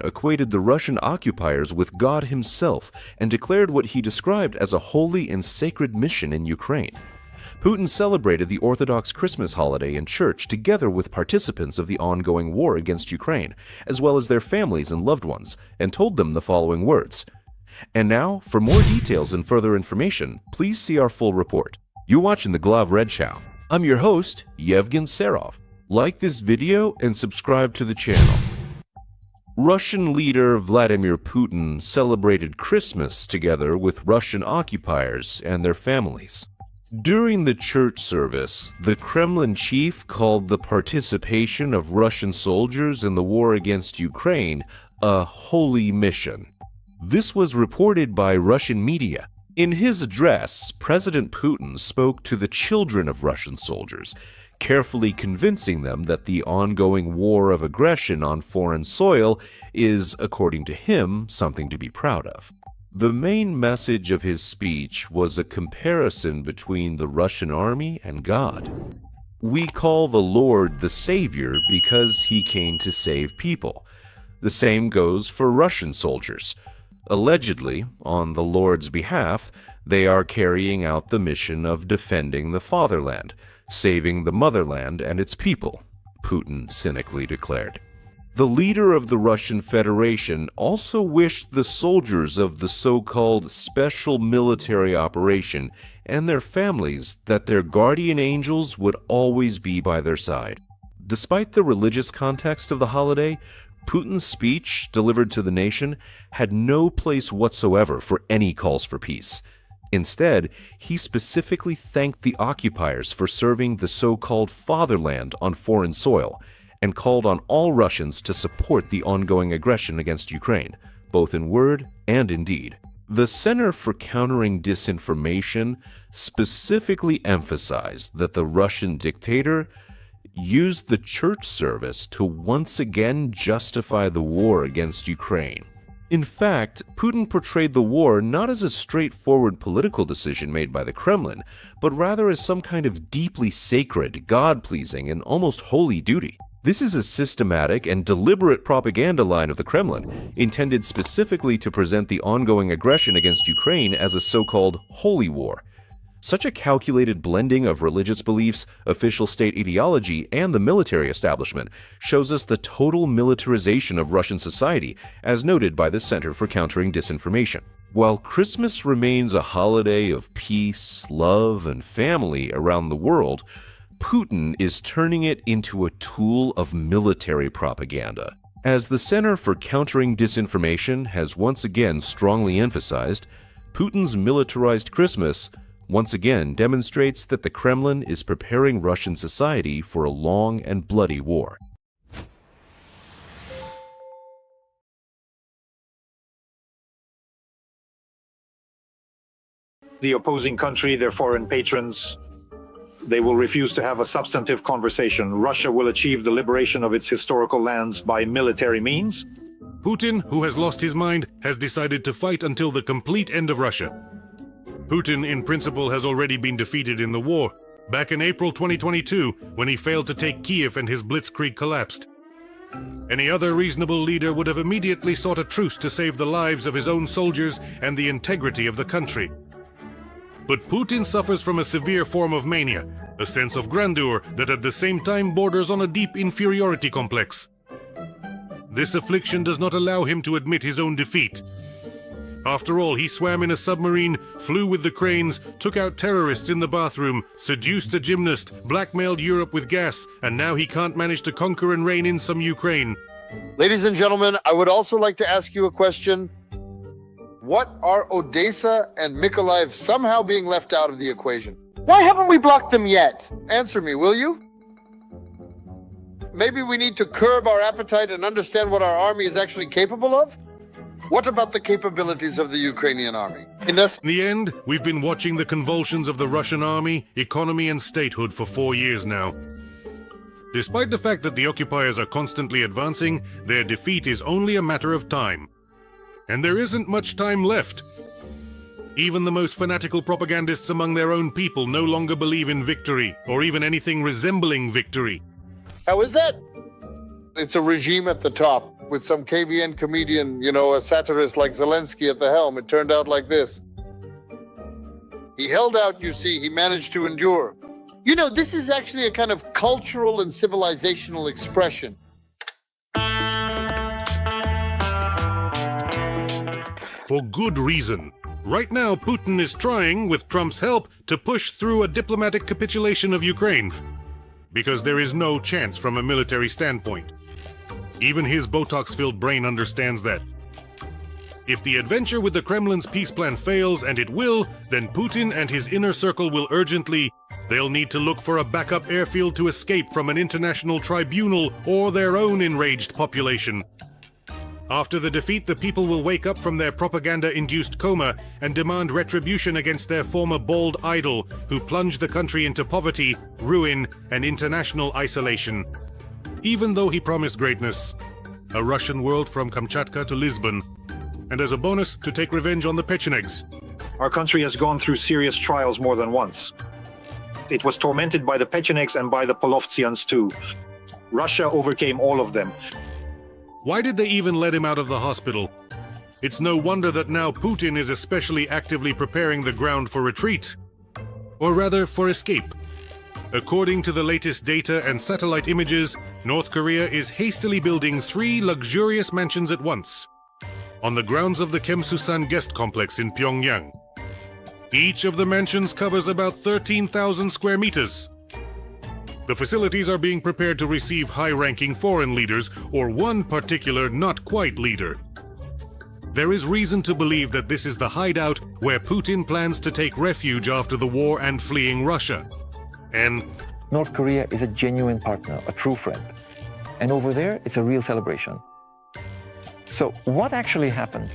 equated the Russian occupiers with God himself and declared what he described as a holy and sacred mission in Ukraine. Putin celebrated the Orthodox Christmas holiday in church together with participants of the ongoing war against Ukraine, as well as their families and loved ones, and told them the following words. And now, for more details and further information, please see our full report. You're watching the Glav Red Chow. I'm your host, Yevgen Serov. Like this video and subscribe to the channel. Russian leader Vladimir Putin celebrated Christmas together with Russian occupiers and their families. During the church service, the Kremlin chief called the participation of Russian soldiers in the war against Ukraine a holy mission. This was reported by Russian media. In his address, President Putin spoke to the children of Russian soldiers, carefully convincing them that the ongoing war of aggression on foreign soil is, according to him, something to be proud of. The main message of his speech was a comparison between the Russian army and God. We call the Lord the Savior because he came to save people. The same goes for Russian soldiers. Allegedly, on the Lord's behalf, they are carrying out the mission of defending the fatherland, saving the motherland and its people, Putin cynically declared. The leader of the Russian Federation also wished the soldiers of the so-called special military operation and their families that their guardian angels would always be by their side. Despite the religious context of the holiday, Putin's speech, delivered to the nation, had no place whatsoever for any calls for peace. Instead, he specifically thanked the occupiers for serving the so-called fatherland on foreign soil, and called on all Russians to support the ongoing aggression against Ukraine, both in word and in deed. The Center for Countering Disinformation specifically emphasized that the Russian dictator used the church service to once again justify the war against Ukraine. In fact, Putin portrayed the war not as a straightforward political decision made by the Kremlin, but rather as some kind of deeply sacred, God-pleasing, and almost holy duty. This is a systematic and deliberate propaganda line of the Kremlin, intended specifically to present the ongoing aggression against Ukraine as a so-called holy war. Such a calculated blending of religious beliefs, official state ideology, and the military establishment shows us the total militarization of Russian society, as noted by the Center for Countering Disinformation. While Christmas remains a holiday of peace, love, and family around the world, Putin is turning it into a tool of military propaganda. As the Center for Countering Disinformation has once again strongly emphasized, Putin's militarized Christmas once again demonstrates that the Kremlin is preparing Russian society for a long and bloody war. The opposing country, their foreign patrons, they will refuse to have a substantive conversation. Russia will achieve the liberation of its historical lands by military means. Putin, who has lost his mind, has decided to fight until the complete end of Russia. Putin, in principle, has already been defeated in the war, back in April 2022, when he failed to take Kiev and his blitzkrieg collapsed. Any other reasonable leader would have immediately sought a truce to save the lives of his own soldiers and the integrity of the country. But Putin suffers from a severe form of mania, a sense of grandeur that at the same time borders on a deep inferiority complex. This affliction does not allow him to admit his own defeat. After all, he swam in a submarine, flew with the cranes, took out terrorists in the bathroom, seduced a gymnast, blackmailed Europe with gas, and now he can't manage to conquer and reign in some Ukraine. Ladies and gentlemen, I would also like to ask you a question. What are Odessa and Mykolaiv somehow being left out of the equation? Why haven't we blocked them yet? Answer me, will you? Maybe we need to curb our appetite and understand what our army is actually capable of? What about the capabilities of the Ukrainian army? In the end, we've been watching the convulsions of the Russian army, economy, and statehood for 4 years now. Despite the fact that the occupiers are constantly advancing, their defeat is only a matter of time. And there isn't much time left. Even the most fanatical propagandists among their own people no longer believe in victory, or even anything resembling victory. How is that? It's a regime at the top. with some KVN comedian, a satirist like Zelensky at the helm. It turned out like this. He held out, you see, he managed to endure. This is actually a kind of cultural and civilizational expression. For good reason. Right now, Putin is trying, with Trump's help, to push through a diplomatic capitulation of Ukraine. Because there is no chance from a military standpoint. Even his Botox-filled brain understands that. If the adventure with the Kremlin's peace plan fails, and it will, then Putin and his inner circle will urgently, they'll need to look for a backup airfield to escape from an international tribunal or their own enraged population. After the defeat, the people will wake up from their propaganda-induced coma and demand retribution against their former bold idol, who plunged the country into poverty, ruin, and international isolation. Even though he promised greatness, a Russian world from Kamchatka to Lisbon, and as a bonus, to take revenge on the Pechenegs. Our country has gone through serious trials more than once. It was tormented by the Pechenegs and by the Polovtsians too. Russia overcame all of them. Why did they even let him out of the hospital? It's no wonder that now Putin is especially actively preparing the ground for retreat. Or rather, for escape. According to the latest data and satellite images, North Korea is hastily building 3 luxurious mansions at once, on the grounds of the Kemsusan guest complex in Pyongyang. Each of the mansions covers about 13,000 square meters. The facilities are being prepared to receive high-ranking foreign leaders or one particular not-quite leader. There is reason to believe that this is the hideout where Putin plans to take refuge after the war and fleeing Russia. And North Korea is a genuine partner, a true friend. And over there, it's a real celebration. So what actually happened?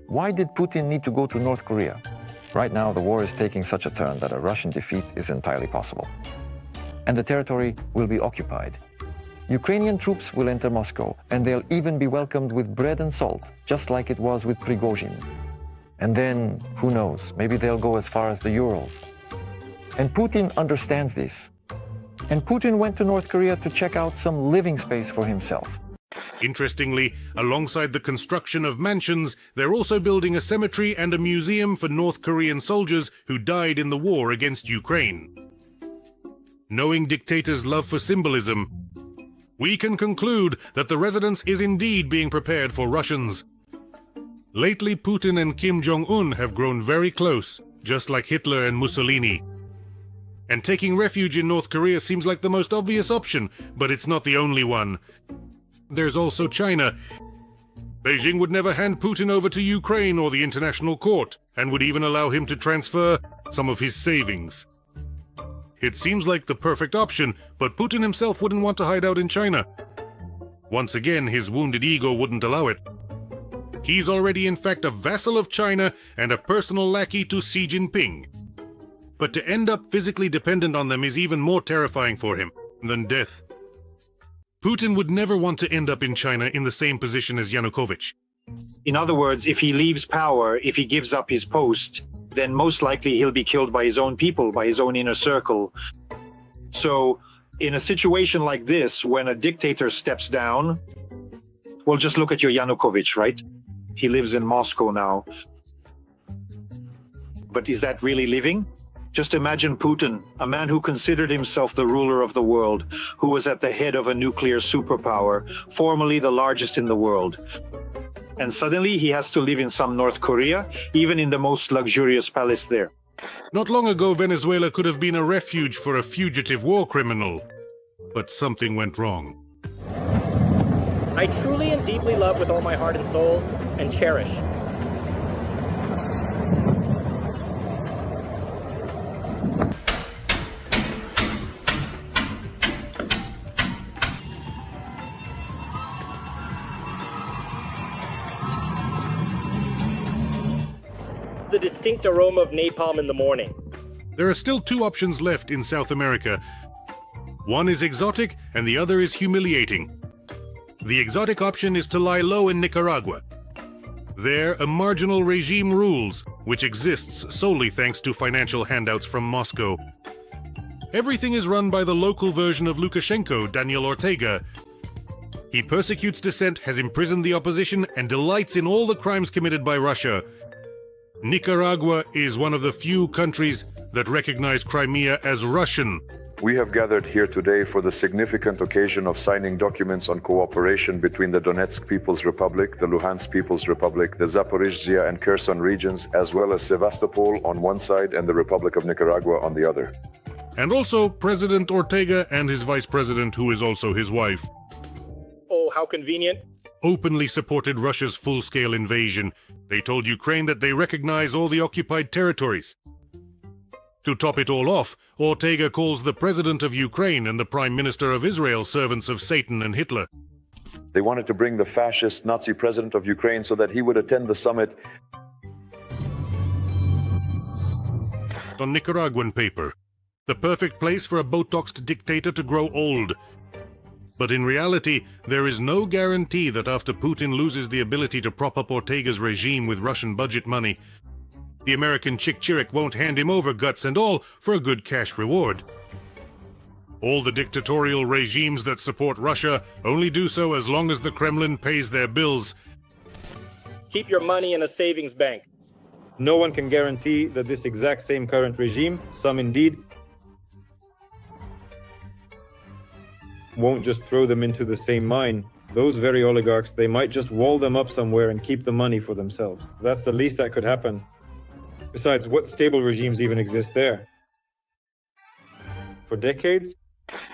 Why did Putin need to go to North Korea? Right now, the war is taking such a turn that a Russian defeat is entirely possible. And the territory will be occupied. Ukrainian troops will enter Moscow, and they'll even be welcomed with bread and salt, just like it was with Prigozhin. And then, who knows, maybe they'll go as far as the Urals. And Putin understands this. And Putin went to North Korea to check out some living space for himself. interestingly, alongside the construction of mansions, they're also building a cemetery and a museum for North Korean soldiers who died in the war against Ukraine. Knowing dictators' love for symbolism, we can conclude that the residence is indeed being prepared for Russians. Lately, Putin and Kim Jong-un have grown very close, just like Hitler and Mussolini. And taking refuge in North Korea seems like the most obvious option, but it's not the only one. There's also China. Beijing would never hand Putin over to Ukraine or the International Court, and would even allow him to transfer some of his savings. It seems like the perfect option, but Putin himself wouldn't want to hide out in China. Once again, his wounded ego wouldn't allow it. He's already in fact a vassal of China and a personal lackey to Xi Jinping. But to end up physically dependent on them is even more terrifying for him than death. Putin would never want to end up in China in the same position as Yanukovych. In other words, if he leaves power, if he gives up his post, then most likely he'll be killed by his own people, by his own inner circle. So in a situation like this, when a dictator steps down, well, just look at your Yanukovych, right? He lives in Moscow now. But is that really living? Just imagine Putin, a man who considered himself the ruler of the world, who was at the head of a nuclear superpower, formerly the largest in the world. And suddenly he has to live in some North Korea, even in the most luxurious palace there. Not long ago, Venezuela could have been a refuge for a fugitive war criminal. But something went wrong. I truly and deeply love with all my heart and soul, and cherish. The distinct aroma of napalm in the morning. There are still two options left in South America. One is exotic and the other is humiliating. The exotic option is to lie low in Nicaragua. There, a marginal regime rules, which exists solely thanks to financial handouts from Moscow. Everything is run by the local version of Lukashenko, Daniel Ortega. He persecutes dissent, has imprisoned the opposition, and delights in all the crimes committed by Russia. Nicaragua is one of the few countries that recognize Crimea as Russian. We have gathered here today for the significant occasion of signing documents on cooperation between the Donetsk People's Republic, the Luhansk People's Republic, the Zaporizhzhia and Kherson regions, as well as Sevastopol on one side and the Republic of Nicaragua on the other. And also President Ortega and his vice president, who is also his wife, Oh, how convenient. openly supported Russia's full-scale invasion. They told Ukraine that they recognize all the occupied territories. To top it all off, Ortega calls the president of Ukraine and the prime minister of Israel servants of Satan and Hitler. They wanted to bring the fascist Nazi president of Ukraine so that he would attend the summit. On Nicaraguan paper, the perfect place for a Botoxed dictator to grow old. But in reality, there is no guarantee that after Putin loses the ability to prop up Ortega's regime with Russian budget money, the American Chick-Chirik won't hand him over guts and all for a good cash reward. All the dictatorial regimes that support Russia only do so as long as the Kremlin pays their bills. Keep your money in a savings bank. No one can guarantee that this exact same current regime, some indeed, won't just throw them into the same mine. Those very oligarchs, they might just wall them up somewhere and keep the money for themselves. That's the least that could happen. Besides, what stable regimes even exist there? For decades?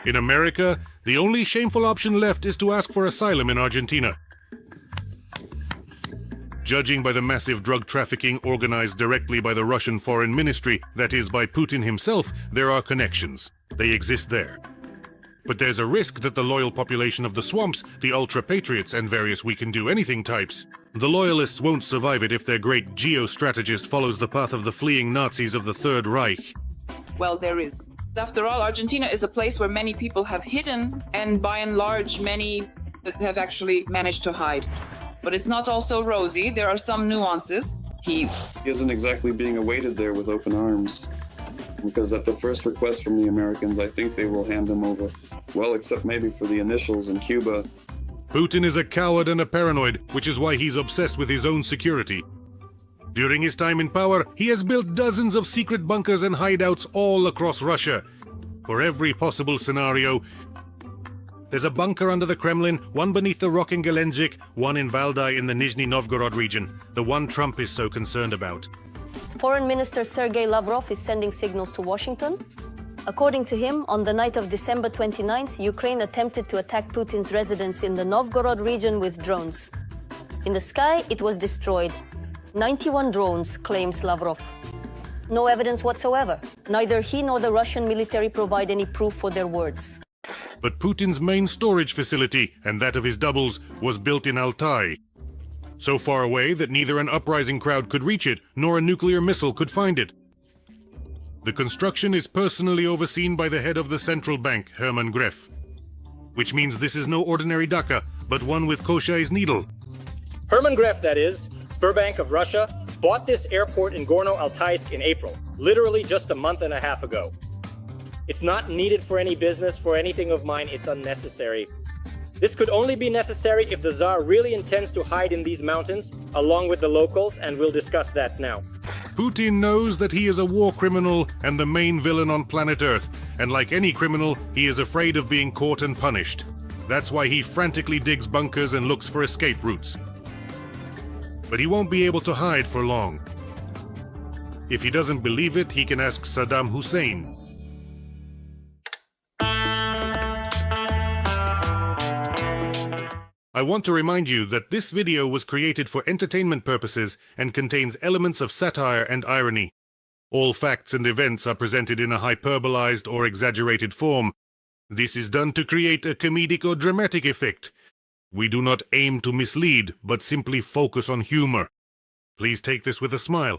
In America, the only shameful option left is to ask for asylum in Argentina. Judging by the massive drug trafficking organized directly by the Russian Foreign Ministry, that is, by Putin himself, there are connections. They exist there. But there's a risk that the loyal population of the swamps, the ultra-patriots, and various we-can-do-anything types, the loyalists won't survive it if their great geostrategist follows the path of the fleeing Nazis of the Third Reich. Well, there is. After all, Argentina is a place where many people have hidden, and by and large, many have actually managed to hide. But it's not all so rosy. There are some nuances. He isn't exactly being awaited there with open arms. Because at the first request from the Americans, I think they will hand him over. Well, except maybe for the initials in Cuba. Putin is a coward and a paranoid, which is why he's obsessed with his own security. During his time in power, he has built dozens of secret bunkers and hideouts all across Russia. For every possible scenario, there's a bunker under the Kremlin, one beneath the rock in Gelendzhik, one in Valdai in the Nizhny Novgorod region, the one Trump is so concerned about. Foreign Minister Sergei Lavrov is sending signals to Washington. According to him, on the night of December 29th, Ukraine attempted to attack Putin's residence in the Novgorod region with drones. In the sky, it was destroyed. 91 drones, claims Lavrov. No evidence whatsoever. Neither he nor the Russian military provide any proof for their words. But Putin's main storage facility, and that of his doubles, was built in Altai. So far away that neither an uprising crowd could reach it, nor a nuclear missile could find it. The construction is personally overseen by the head of the central bank, Hermann Greff. Which means this is no ordinary dacha, but one with Koshai's needle. Hermann Greff, that is, Sberbank of Russia, bought this airport in Gorno-Altaysk in April, literally just a month and a half ago. It's not needed for any business, for anything of mine, it's unnecessary. This could only be necessary if the Tsar really intends to hide in these mountains, along with the locals, and we'll discuss that now. Putin knows that he is a war criminal and the main villain on planet Earth, and like any criminal, he is afraid of being caught and punished. That's why he frantically digs bunkers and looks for escape routes. But he won't be able to hide for long. If he doesn't believe it, he can ask Saddam Hussein. I want to remind you that this video was created for entertainment purposes and contains elements of satire and irony. All facts and events are presented in a hyperbolized or exaggerated form. This is done to create a comedic or dramatic effect. We do not aim to mislead, but simply focus on humor. Please take this with a smile.